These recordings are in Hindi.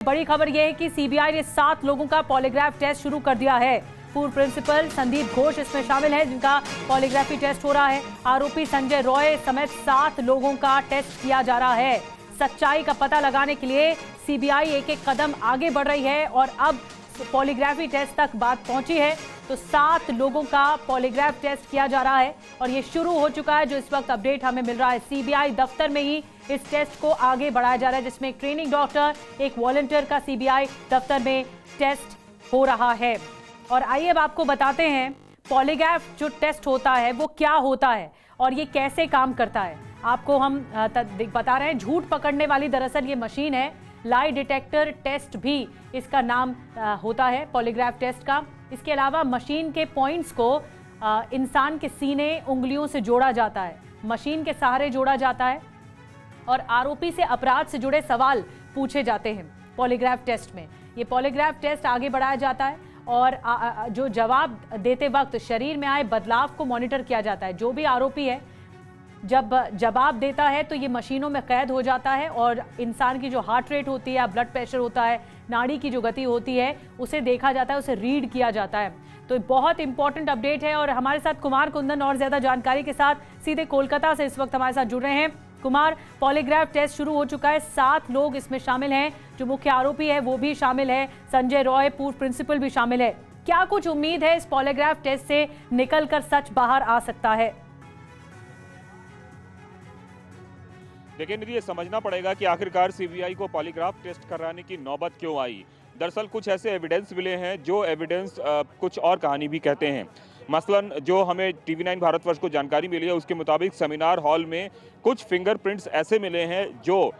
बड़ी खबर यह है कि सीबीआई ने 7 लोगों का पॉलीग्राफ टेस्ट शुरू कर दिया है। पूर्व प्रिंसिपल संदीप घोष इसमें शामिल है, जिनका पॉलीग्राफी टेस्ट हो रहा है। आरोपी संजय रॉय समेत 7 लोगों का टेस्ट किया जा रहा है। सच्चाई का पता लगाने के लिए सीबीआई एक एक कदम आगे बढ़ रही है और अब पॉलीग्राफी टेस्ट तक बात पहुंची है। तो 7 लोगों का पॉलीग्राफ टेस्ट किया जा रहा है और ये शुरू हो चुका है। जो इस वक्त अपडेट हमें मिल रहा है, सीबीआई दफ्तर में ही इस टेस्ट को आगे बढ़ाया जा रहा है, जिसमें एक ट्रेनिंग डॉक्टर, एक वॉलंटियर का सीबीआई दफ्तर में टेस्ट हो रहा है। और आइए अब आपको बताते हैं पॉलीग्राफ जो टेस्ट होता है वो क्या होता है और ये कैसे काम करता है। आपको हम बता रहे हैं, झूठ पकड़ने वाली दरअसल ये मशीन है। लाई डिटेक्टर टेस्ट भी इसका नाम होता है पॉलीग्राफ टेस्ट का। इसके अलावा मशीन के पॉइंट्स को इंसान के सीने, उंगलियों से जोड़ा जाता है, मशीन के सहारे जोड़ा जाता है और आरोपी से अपराध से जुड़े सवाल पूछे जाते हैं पॉलीग्राफ टेस्ट में। ये पॉलीग्राफ टेस्ट आगे बढ़ाया जाता है और जो जवाब देते वक्त शरीर में आए बदलाव को मॉनिटर किया जाता है। जो भी आरोपी है जब जवाब देता है तो ये मशीनों में कैद हो जाता है और इंसान की जो हार्ट रेट होती है, ब्लड प्रेशर होता है, नाड़ी की जो गति होती है, उसे देखा जाता है, उसे रीड किया जाता है। तो बहुत इंपॉर्टेंट अपडेट है और हमारे साथ कुमार कुंदन और ज्यादा जानकारी के साथ सीधे कोलकाता से इस वक्त हमारे साथ जुड़ रहे हैं। कुमार, पॉलीग्राफ टेस्ट शुरू हो चुका है, 7 लोग इसमें शामिल हैं। जो मुख्य आरोपी है वो भी शामिल है, संजय रॉय पूर्व प्रिंसिपल भी शामिल है। क्या कुछ उम्मीद है इस पॉलीग्राफ टेस्ट से निकलकर सच बाहर आ सकता है? देखिए निधि, ये समझना पड़ेगा कि आखिरकार सीबीआई को पॉलीग्राफ टेस्ट कराने की नौबत क्यों आई। दरअसल कुछ ऐसे एविडेंस मिले हैं जो एविडेंस कुछ और कहानी भी कहते हैं। मसलन जो हमें टीवी9 भारतवर्ष को जानकारी मिली है उसके मुताबिक सेमिनार हॉल में कुछ फिंगरप्रिंट्स ऐसे मिले हैं जो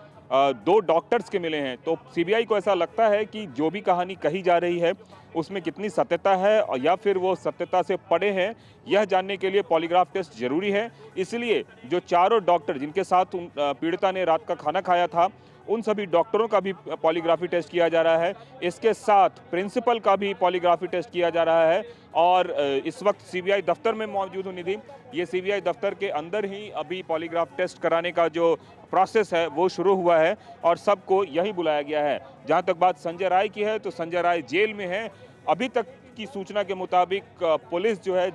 2 डॉक्टर्स के मिले हैं। तो सीबीआई को ऐसा लगता है कि जो भी कहानी कही जा रही है उसमें कितनी सत्यता है और या फिर वो सत्यता से परे हैं, यह जानने के लिए पॉलीग्राफ टेस्ट जरूरी है। इसलिए जो चारों डॉक्टर जिनके साथ पीड़िता ने रात का खाना खाया था, उन सभी डॉक्टरों का भी पॉलीग्राफी टेस्ट किया जा रहा है। इसके साथ प्रिंसिपल का भी पॉलीग्राफी टेस्ट किया जा रहा है और इस वक्त सीबीआई दफ्तर में मौजूद हूँ निधि। ये सीबीआई दफ्तर के अंदर ही अभी पॉलीग्राफ टेस्ट कराने का जो प्रोसेस है वो शुरू हुआ है और सबको यही बुलाया गया है। जहाँ तक बात संजय राय की है तो संजय राय जेल में है। अभी तक की सूचना के मुताबिक पुलिस जो है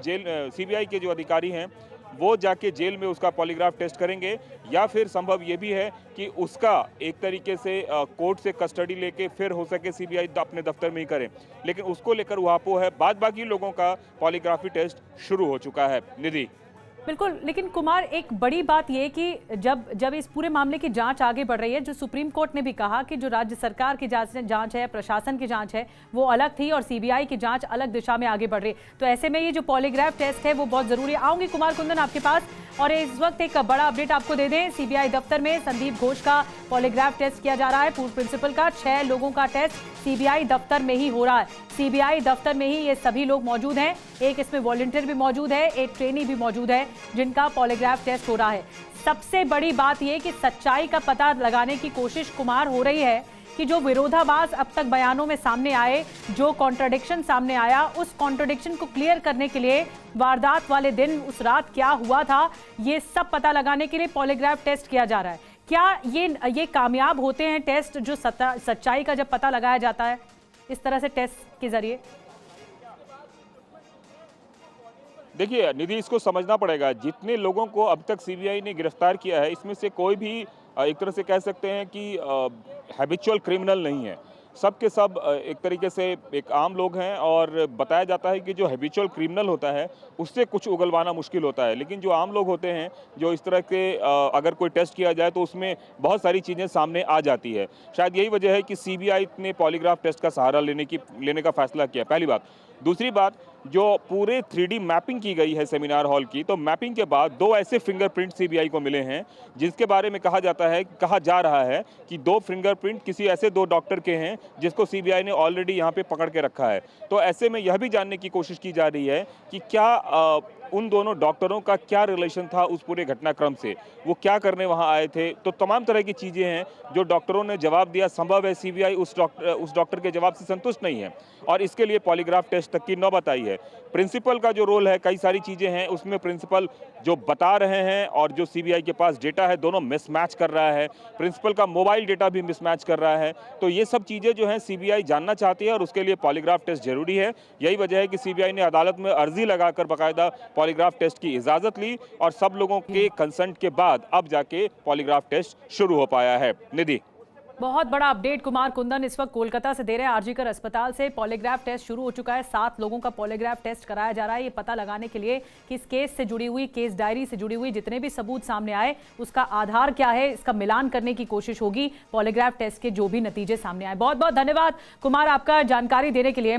सीबीआई के जो अधिकारी हैं वो जाके जेल में उसका पॉलीग्राफ टेस्ट करेंगे या फिर संभव ये भी है कि उसका एक तरीके से कोर्ट से कस्टडी लेके फिर हो सके सीबीआई अपने दफ्तर में ही करे। लेकिन उसको लेकर उहापोह है। बाद बाकी लोगों का पॉलीग्राफी टेस्ट शुरू हो चुका है निधि। बिल्कुल, लेकिन कुमार एक बड़ी बात यह कि जब इस पूरे मामले की जांच आगे बढ़ रही है, जो सुप्रीम कोर्ट ने भी कहा कि जो राज्य सरकार की जांच है, प्रशासन की जांच है, वो अलग थी और सीबीआई की जांच अलग दिशा में आगे बढ़ रही है। तो ऐसे में ये जो पॉलीग्राफ टेस्ट है वो बहुत जरूरी है। आऊंगी कुमार कुंदन आपके पास और इस वक्त एक बड़ा अपडेट आपको दे दें। सीबीआई दफ्तर में संदीप घोष का पॉलीग्राफ टेस्ट किया जा रहा है, पूर्व प्रिंसिपल का। 6 लोगों का टेस्ट सीबीआई दफ्तर में ही हो रहा है। सीबीआई दफ्तर में ही ये सभी लोग मौजूद हैं। एक इसमें वॉलंटियर भी मौजूद है, एक ट्रेनी भी मौजूद है जिनका पॉलीग्राफ टेस्ट हो रहा है। सबसे बड़ी बात यह कि सच्चाई का पता लगाने की कोशिश कुमार हो रही है कि जो विरोधाभास अब तक बयानों में सामने आए, जो कॉन्ट्रडिक्शन सामने आया, उस कॉन्ट्रडिक्शन को क्लियर करने के लिए वारदात वाले दिन उस रात क्या हुआ था, ये सब पता लगाने के लिए पॉलीग्राफ टेस्ट किया जा रहा है। क्या ये कामयाब होते हैं टेस्ट, जो सच्चाई का जब पता लगाया जाता है इस तरह से टेस्ट के जरिए? देखिए निधि, इसको समझना पड़ेगा। जितने लोगों को अब तक सीबीआई ने गिरफ्तार किया है इसमें से कोई भी एक तरह से कह सकते हैं कि हैबिचुअल क्रिमिनल नहीं है। सब के सब एक तरीके से एक आम लोग हैं और बताया जाता है कि जो हैबिचुअल क्रिमिनल होता है उससे कुछ उगलवाना मुश्किल होता है। लेकिन जो आम लोग होते हैं, जो इस तरह के अगर कोई टेस्ट किया जाए तो उसमें बहुत सारी चीज़ें सामने आ जाती है। शायद यही वजह है कि सीबीआई ने पॉलीग्राफ टेस्ट का सहारा लेने का फैसला किया, पहली बात। दूसरी बात, जो पूरे 3D मैपिंग की गई है सेमिनार हॉल की, तो मैपिंग के बाद 2 ऐसे फिंगरप्रिंट सीबीआई को मिले हैं जिसके बारे में कहा जा रहा है कि 2 फिंगरप्रिंट किसी ऐसे 2 डॉक्टर के हैं जिसको सीबीआई ने ऑलरेडी यहाँ पे पकड़ के रखा है। तो ऐसे में यह भी जानने की कोशिश की जा रही है कि क्या उन दोनों डॉक्टरों का क्या रिलेशन था उस पूरे घटनाक्रम से, वो क्या करने वहां आए थे। तो तमाम तरह की चीजें हैं जो डॉक्टरों ने जवाब दिया। संभव है सीबीआई उस डॉक्टर के जवाब से संतुष्ट नहीं है और इसके लिए पॉलीग्राफ टेस्ट तक की नौबत आई है। प्रिंसिपल का जो रोल है, कई सारी चीजें हैं उसमें प्रिंसिपल जो बता रहे हैं और जो सीबीआई के पास डेटा है दोनों मिसमैच कर रहा है। प्रिंसिपल का मोबाइल डेटा भी मिसमैच कर रहा है। तो ये सब चीजें जो हैं सीबीआई जानना चाहती है और उसके लिए पॉलीग्राफ टेस्ट जरूरी है। यही वजह है कि सीबीआई ने अदालत में अर्जी लगाकर बाकायदा पॉलीग्राफ टेस्ट की इजाजत ली और सब लोगों के कंसेंट के बाद अब जाके पॉलीग्राफ टेस्ट शुरू हो पाया है। निधि, बहुत बड़ा अपडेट कुमार कुंदन इस वक्त कोलकाता से दे रहे हैं। आरजीकर अस्पताल से पॉलीग्राफ टेस्ट शुरू हो चुका है। 7 लोगों का पॉलीग्राफ टेस्ट कराया जा रहा है, ये पता लगाने के लिए कि इस केस से जुड़ी हुई, केस डायरी से जुड़ी हुई जितने भी सबूत सामने आए उसका आधार क्या है, इसका मिलान करने की कोशिश होगी पॉलीग्राफ टेस्ट के जो भी नतीजे सामने आए। बहुत बहुत धन्यवाद कुमार आपका जानकारी देने के लिए।